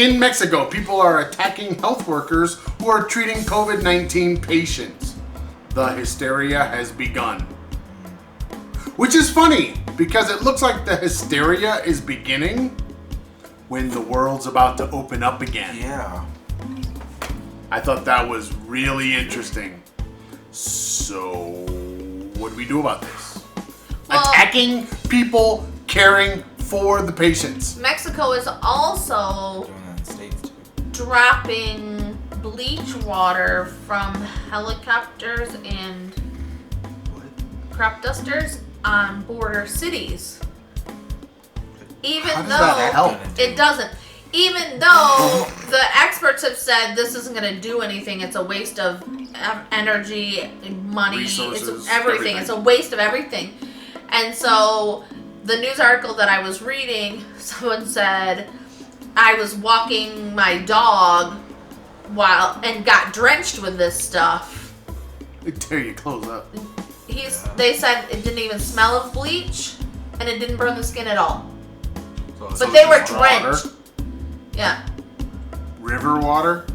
In Mexico, people are attacking health workers who are treating COVID-19 patients. The hysteria has begun. Which is funny, because it looks like the hysteria is beginning when the world's about to open up again. Yeah. I thought that was really interesting. So, what do we do about this? Attacking people caring for the patients. Mexico is also Doing that in States too. dropping bleach water from helicopters and crop dusters on border cities. Even How does though that help? it doesn't. Even though the experts have said this isn't going to do anything, it's a waste of energy, money, Resources, it's everything. It's a waste of everything. And so the news article that I was reading, someone said, I was walking my dog and got drenched with this stuff. They tear your clothes up. They said it didn't even smell of bleach and it didn't burn the skin at all. So But they were water? drenched. Yeah. River water?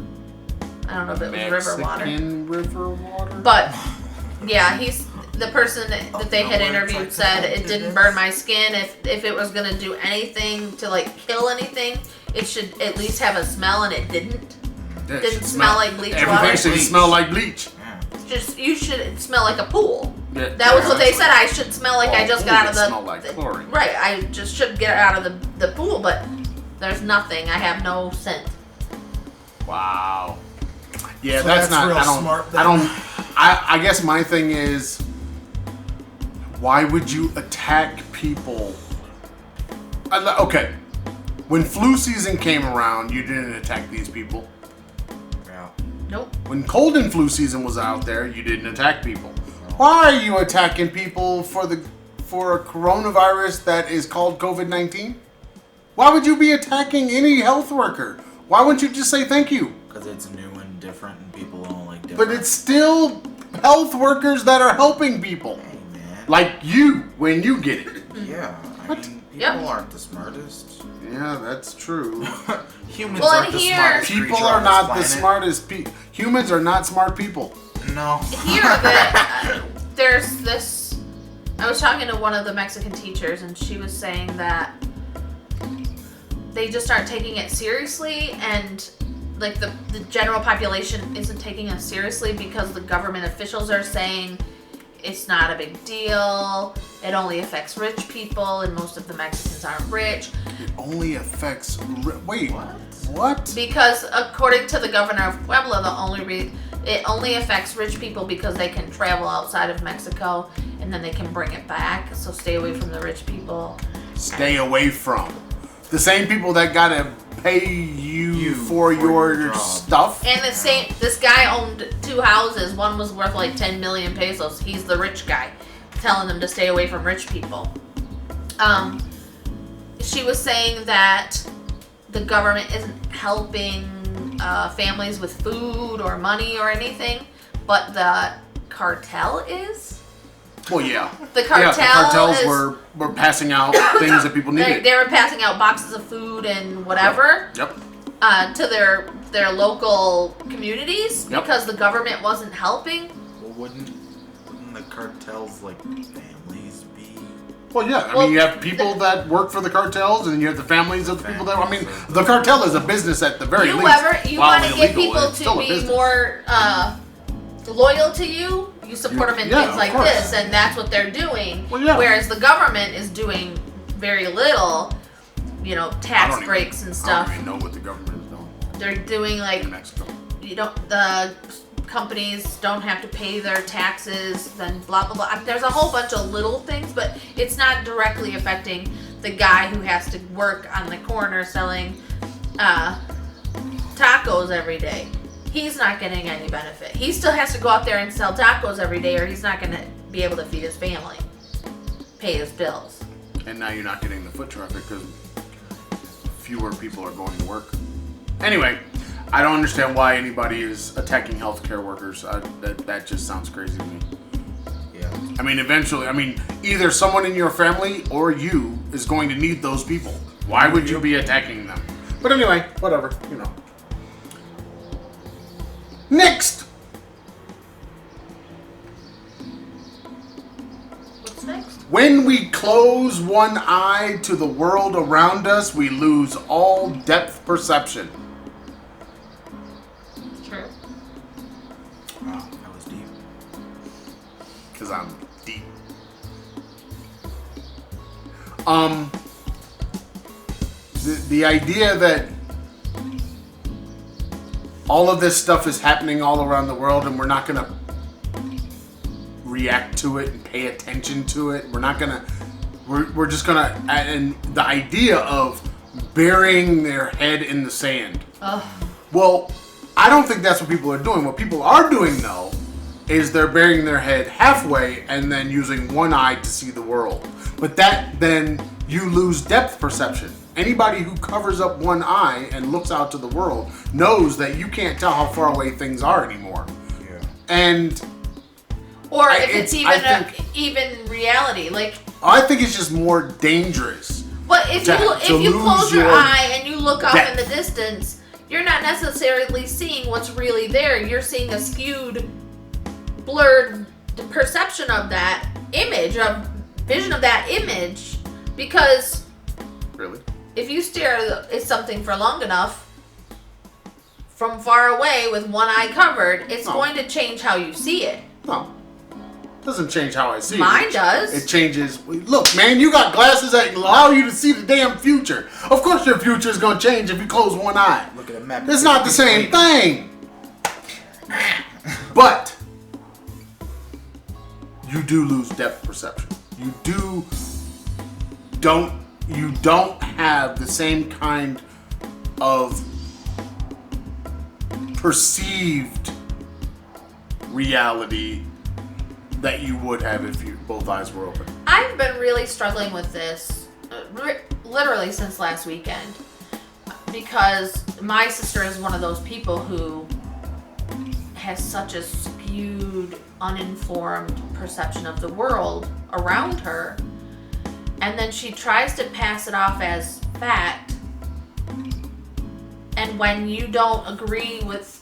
I don't know if it was river water. Mexican river water? But yeah, the person that they had interviewed said it didn't burn my skin. If it was gonna do anything to like kill anything, it should at least have a smell, and it didn't. It Didn't should smell like bleach Everything water. should smell like bleach. You should smell like a pool. Yeah, That was what they said. I should smell like I just got out of the. Smell like chlorine. Right, I just should get out of the pool, but there's nothing. I have no scent. Wow. Yeah, So that's that's not. real smart then. I guess my thing is, why would you attack people? Okay, when flu season came around, you didn't attack these people. Yeah. Nope. When cold and flu season was out there, you didn't attack people. Why are you attacking people for a coronavirus that is called COVID-19? Why would you be attacking any health worker? Why wouldn't you just say thank you? Because it's new and different, and people don't like different. But it's still health workers that are helping people. Hey, man. Like you, when you get it. Yeah. I mean, people Yep. aren't the smartest. Yeah, that's true. Humans Well, aren't and the here- smartest People creature are on this not the planet. smartest people. Humans are not smart people. No. Here, that there's this. I was talking to one of the Mexican teachers, and she was saying that they just aren't taking it seriously, and like the general population isn't taking us seriously because the government officials are saying it's not a big deal. It only affects rich people, and most of the Mexicans aren't rich. It only affects. Wait, What? what? Because according to the governor of Puebla, it only affects rich people because they can travel outside of Mexico and then they can bring it back. So stay away from the rich people. Stay away from the same people that gotta pay you for your job. stuff. And this guy owned 2 houses. One was worth like 10 million pesos. He's the rich guy, telling them to stay away from rich people. She was saying that the government isn't helping families with food or money or anything, but the cartel is. Well, yeah. The cartel the cartels is- were passing out things that people needed. They were passing out boxes of food and whatever Yep. to their local communities Yep. because the government wasn't helping. Well, wouldn't the cartels like families be? Well, yeah. I Well, mean, you have people that work for the cartels, and you have the families of the people that. I mean, the cartel is a business at the very least. You While want to get illegal, people it's still to a be business. more loyal to you. You support them in Yeah, things of like course. this, and that's what they're doing. Well, yeah. Whereas the government is doing very little, I tax don't even- breaks and I stuff. don't even know what the government is doing They're doing like in Mexico. the companies don't have to pay their taxes, then blah blah blah. There's a whole bunch of little things, but it's not directly affecting the guy who has to work on the corner selling tacos every day. He's not getting any benefit. He still has to go out there and sell tacos every day, or he's not going to be able to feed his family, pay his bills. And now you're not getting the foot traffic because fewer people are going to work. Anyway, I don't understand why anybody is attacking healthcare workers. That just sounds crazy to me. Yeah. I mean, eventually, either someone in your family or you is going to need those people. Why would you be attacking them? But anyway, whatever, you know. Next! What's next? When we close one eye to the world around us, we lose all depth perception. True. Wow, that was deep. Because I'm deep. The idea that all of this stuff is happening all around the world and we're not going to react to it and pay attention to it. We're just going to, and the idea of burying their head in the sand. Ugh. Well, I don't think that's what people are doing. What people are doing, though, is they're burying their head halfway and then using one eye to see the world. But then you lose depth perception. Anybody who covers up one eye and looks out to the world knows that you can't tell how far away things are anymore. Yeah. And Or if it's even reality, like. I think it's just more dangerous. But if you close your eye and you look off depth. in the distance, you're not necessarily seeing what's really there. You're seeing a skewed, blurred perception of that image, vision of that image, because Really? if you stare at something for long enough from far away with one eye covered, it's going to change how you see it. No. Doesn't change how I see it. Mine does. It changes. Look, man, you got glasses that allow you to see the damn future. Of course your future is going to change if you close one eye. Look at the map. It's not the same thing. But you do lose depth perception. You don't have the same kind of perceived reality that you would have if both eyes were open. I've been really struggling with this, literally since last weekend, because my sister is one of those people who has such a skewed, uninformed perception of the world around her, and then she tries to pass it off as fact, and when you don't agree with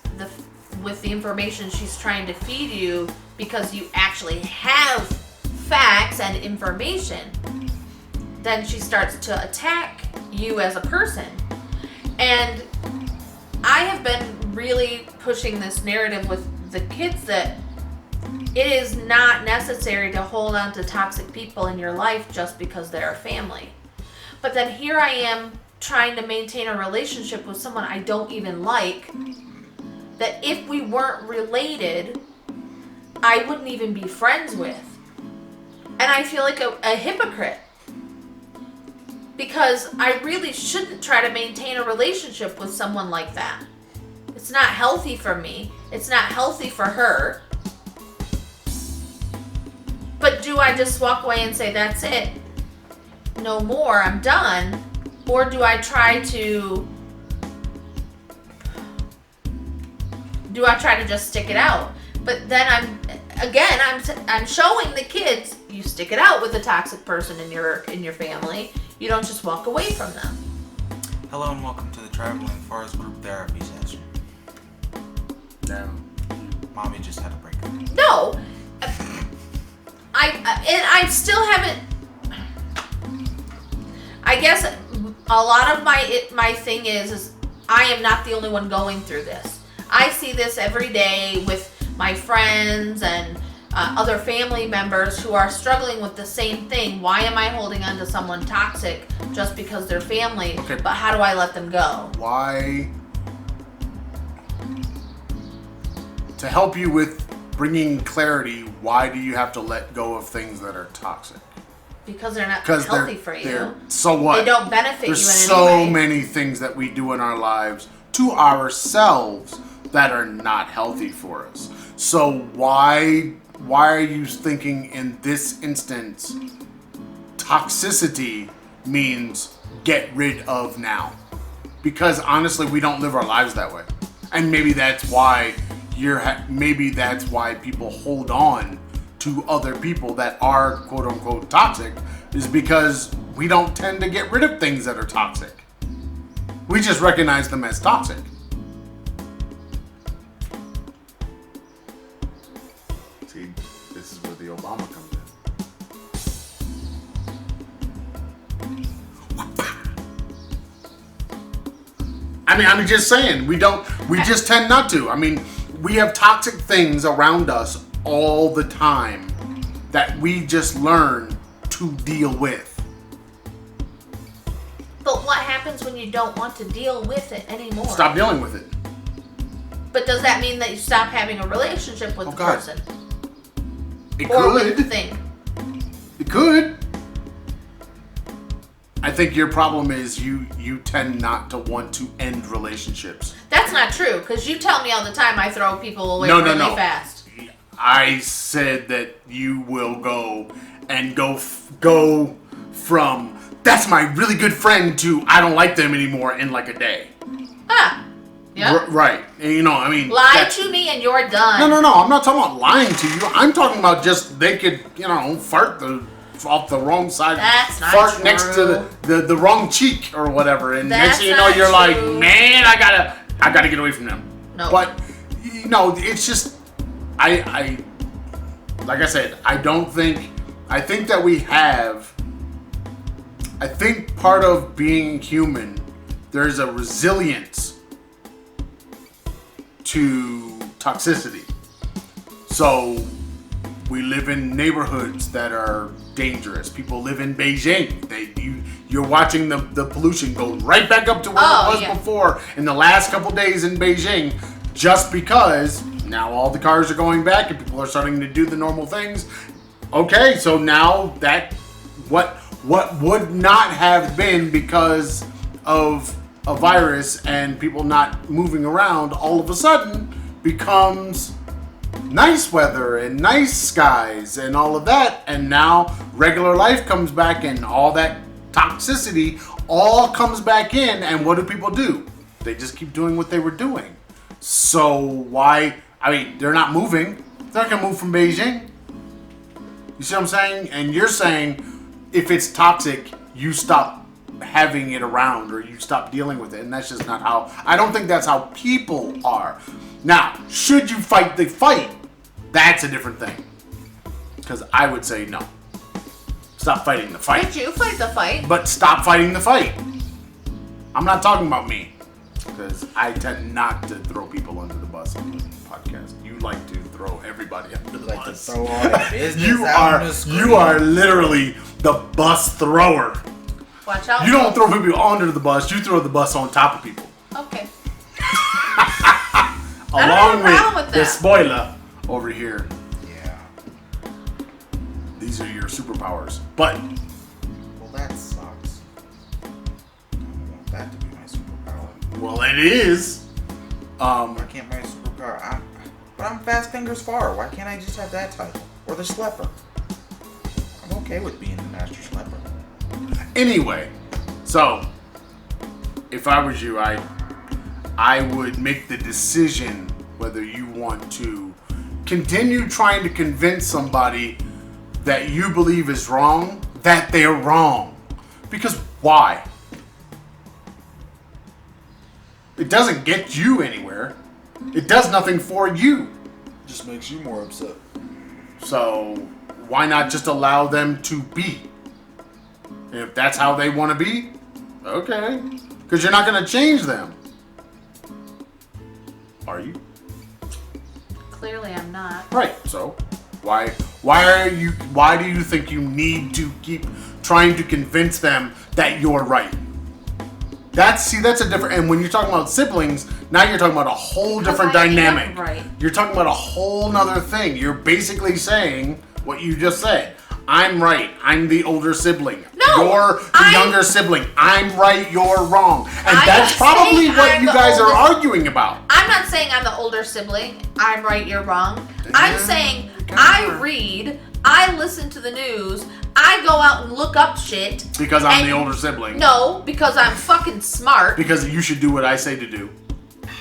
the information she's trying to feed you because you actually have facts and information, then she starts to attack you as a person. And I have been really pushing this narrative with the kids that it is not necessary to hold on to toxic people in your life just because they're a family. But then here I am trying to maintain a relationship with someone I don't even like, that if we weren't related, I wouldn't even be friends with. And I feel like a hypocrite. Because I really shouldn't try to maintain a relationship with someone like that. It's not healthy for me. It's not healthy for her. But do I just walk away and say, that's it? No more, I'm done? Or do I try to just stick it out? But then I'm showing the kids, you stick it out with a toxic person in your family. You don't just walk away from them. Hello and welcome to the Traveling Farr's group therapy session. No. Mommy just had a breakup. No, I still haven't. I guess a lot of my thing is I am not the only one going through this. I see this every day with my friends and other family members who are struggling with the same thing. Why am I holding on to someone toxic just because they're family? Okay. But how do I let them go? Why? To help you with bringing clarity, why do you have to let go of things that are toxic? Because they're not Because healthy for you. So what? They don't benefit There's you in any way. so many things that we do in our lives to ourselves that are not healthy for us. So why are you thinking in this instance toxicity means get rid of now? Because honestly, we don't live our lives that way. And maybe that's why people hold on to other people that are quote unquote toxic, is because we don't tend to get rid of things that are toxic. We just recognize them as toxic. See, this is where the Obama comes in. I mean, I'm just saying, we just tend not to. I mean, we have toxic things around us all the time that we just learn to deal with. But what happens when you don't want to deal with it anymore? Stop dealing with it. But does that mean that you stop having a relationship with the God. person? It Or could. with the thing? It could. I think your problem is you tend not to want to end relationships. That's not true, because you tell me all the time I throw people away really fast. I said that you will go from that's my really good friend to I don't like them anymore in like a day. Ah. Yeah. Right. And, you know, I mean. Lie to me and you're done. No. I'm not talking about lying to you. I'm talking about just they could, fart off the wrong side. That's not fart true. next to the wrong cheek or whatever. And next That's thing you know, you're not like, true. man, I gotta get away from them. No. But, it's just, I like I said, I think that I think part of being human, there's a resilience to toxicity. So we live in neighborhoods that are dangerous. People live in Beijing. You're watching the pollution go right back up to where it was before in the last couple days in Beijing, just because now all the cars are going back and people are starting to do the normal things. Okay, so now that what would not have been because of a virus and people not moving around all of a sudden becomes nice weather and nice skies and all of that, and now regular life comes back and all that toxicity all comes back in, and what do people do? They just keep doing what they were doing. So why? I mean, they're not moving. They're not gonna move from Beijing. You see what I'm saying? And you're saying if it's toxic, you stop having it around or you stop dealing with it, and that's just not how. I don't think that's how people are. Now, should you fight the fight? That's a different thing. Because I would say no. Stop fighting the fight. Did you fight the fight? But stop fighting the fight. I'm not talking about me. Because I tend not to throw people under the bus on the podcast. You like to throw everybody under the Like to bus. throw all your business out on the screen. You are literally the bus thrower. Watch out. You don't throw people under the bus. You throw the bus on top of people. Okay. Along problem with the that. spoiler over here. Yeah. These are your superpowers. But Well, that sucks. I don't want that to be my superpower. well, it is. Why can't my superpower? But I'm Fast Fingers Farr. Why can't I just have that title? Or the Schlepper? I'm okay with being the Master Schlepper. Anyway, so if I was you, I would make the decision whether you want to continue trying to convince somebody that you believe is wrong, that they're wrong. Because why? It doesn't get you anywhere. It does nothing for you. Just makes you more upset. So why not just allow them to be? And if that's how they want to be, okay. Because you're not going to change them. Are you? Clearly I'm not. Right. So why do you think you need to keep trying to convince them that you're right? That's a different, and when you're talking about siblings, now you're talking about a whole different I am dynamic. right. You're talking about a whole nother thing. You're basically saying what you just said. I'm right. I'm the older sibling. No, You're the younger sibling. I'm right. You're wrong. And I'm that's not probably saying what I'm you the guys are oldest- arguing about. I'm not saying I'm the older sibling. I'm right, you're wrong. I'm Yeah, saying kinda I are. read, I listen to the news, I go out and look up shit. Because I'm And- the older sibling. No, because I'm fucking smart. Because you should do what I say to do.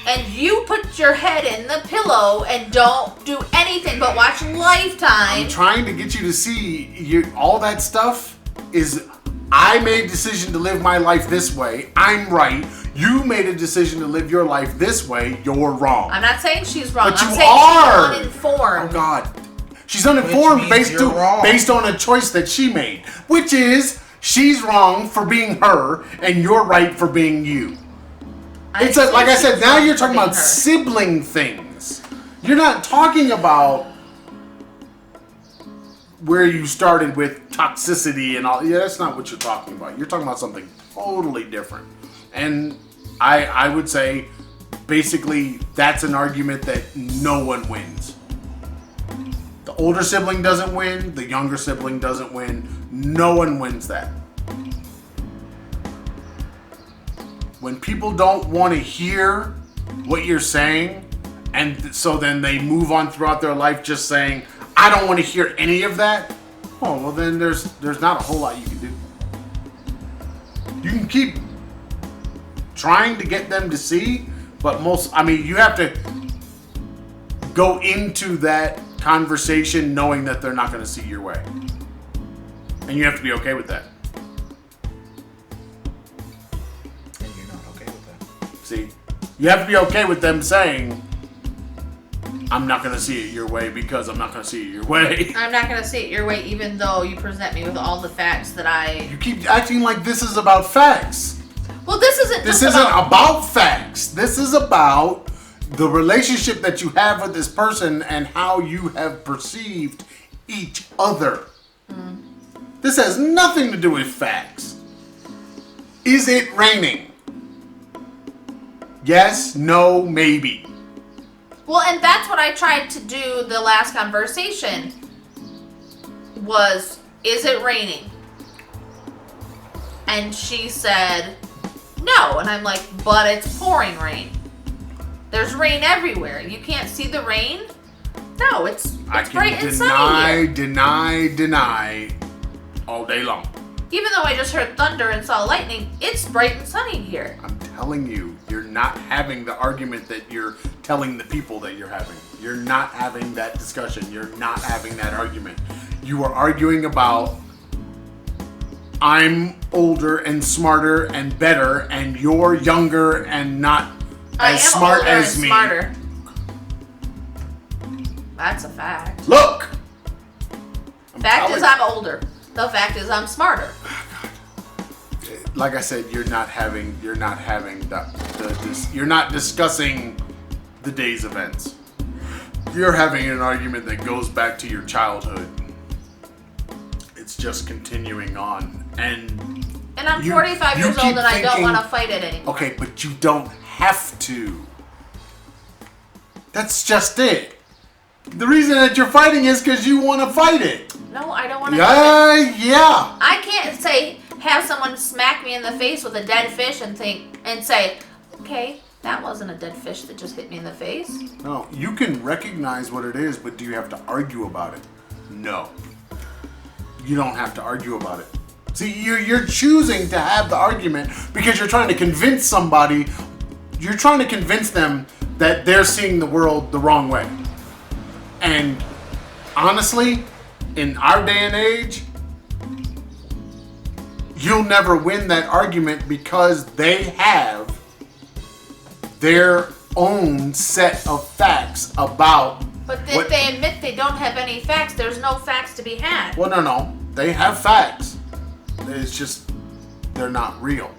And you put your head in the pillow and don't do anything but watch Lifetime. I'm trying to get you to see all that stuff is I made a decision to live my life this way. I'm right. You made a decision to live your life this way. You're wrong. I'm not saying she's wrong. But I'm you saying are. she's uninformed. Oh, God. She's uninformed based on a choice that she made. Which is, she's wrong for being her, and you're right for being you. Like I said, now you're talking about sibling things. You're not talking about where you started with toxicity and all. Yeah, that's not what you're talking about. You're talking about something totally different. And I would say, basically, that's an argument that no one wins. The older sibling doesn't win. The younger sibling doesn't win. No one wins that. When people don't want to hear what you're saying, and so then they move on throughout their life just saying, I don't want to hear any of that. Oh, well then there's not a whole lot you can do. You can keep trying to get them to see, but you have to go into that conversation knowing that they're not going to see your way. And you have to be okay with that. And you're not okay with that. See? You have to be okay with them saying, I'm not going to see it your way because I'm not going to see it your way. I'm not going to see it your way even though you present me with all the facts that I... You keep acting like this is about facts. Well, this isn't about facts. This is about the relationship that you have with this person and how you have perceived each other. Mm. This has nothing to do with facts. Is it raining? Yes, no, maybe. Well, and that's what I tried to do the last conversation was, is it raining? And she said, no. And I'm like, but it's pouring rain. There's rain everywhere. You can't see the rain? No, it's bright and sunny here. Deny all day long. Even though I just heard thunder and saw lightning, it's bright and sunny here. I'm telling you, you're not having the argument that you're telling the people that you're having. You're not having that discussion. You're not having that argument. You are arguing about, I'm older and smarter and better, and you're younger and not as smart as me. Smarter. That's a fact. Look! Fact is I'm older. The fact is I'm smarter. Like I said, you're not discussing the day's events. You're having an argument that goes back to your childhood. It's just continuing on. And I'm 45 years old and I don't want to fight it anymore. Okay, but you don't have to. That's just it. The reason that you're fighting is because you want to fight it. No, I don't want to fight it. Yeah. I can't have someone smack me in the face with a dead fish and say, okay, that wasn't a dead fish that just hit me in the face. No, you can recognize what it is, but do you have to argue about it? No. You don't have to argue about it. See, you're choosing to have the argument because you're trying to convince somebody, you're trying to convince them that they're seeing the world the wrong way. And honestly, in our day and age, you'll never win that argument because they have their own set of facts about. But if they admit they don't have any facts, there's no facts to be had. Well, no. They have facts. It's just they're not real.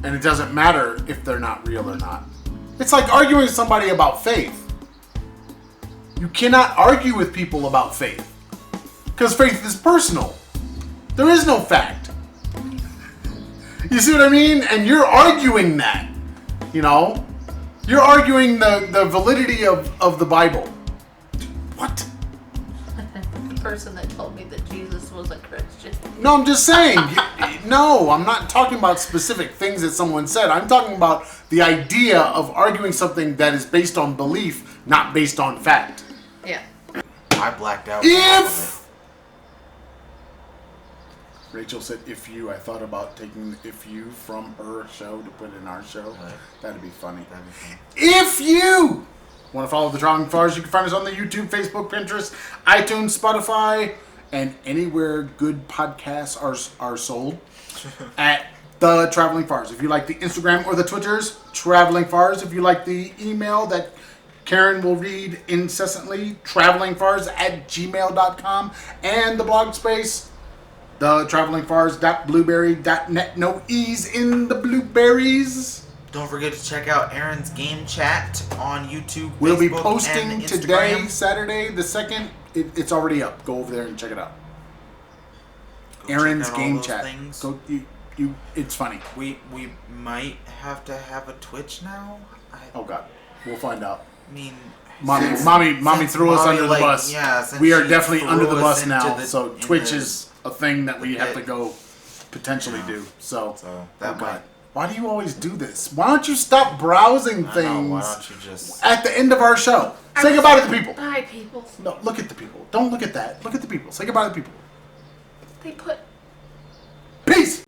And it doesn't matter if they're not real or not. It's like arguing with somebody about faith. You cannot argue with people about faith. Because faith is personal. There is no fact. You see what I mean? And you're arguing that. You know? You're arguing the validity of the Bible. What? The person that told me that Jesus was a Christian. No, I'm just saying. No, I'm not talking about specific things that someone said. I'm talking about the idea of arguing something that is based on belief, not based on fact. Yeah. I blacked out. If Rachel said if you, I thought about taking if you from her show to put in our show. Right. That'd be funny. If you want to follow the Drawing Farrs, you can find us on the YouTube, Facebook, Pinterest, iTunes, Spotify, and anywhere good podcasts are sold at The Traveling Fars. If you like the Instagram or the Twitters, Traveling Fars. If you like the email that Karen will read incessantly, travelingfars@gmail.com. And the blog space, thetravelingfars.blueberry.net. No E's in the blueberries. Don't forget to check out Aaron's Game Chat on YouTube, We'll be Facebook, posting and today, Instagram. Saturday the 2nd. It's already up. Go over there and check it out. Go Aaron's check out all Game those Chat. things. Go, it's funny. We might have to have a Twitch now. Oh God, we'll find out. I mean, Mommy since threw us Mommy, under like, the bus. yeah, since We are she definitely threw under the us bus into now. the- So in Twitch the- is a thing that we have to pit. go potentially Yeah. do. So that oh God. might. Why do you always do this? Why don't you stop browsing I things know, why don't you just? at the end of our show? Say goodbye to the people. Bye, people. No, look at the people. Don't look at that. Look at the people. Say goodbye to the people. They put Peace.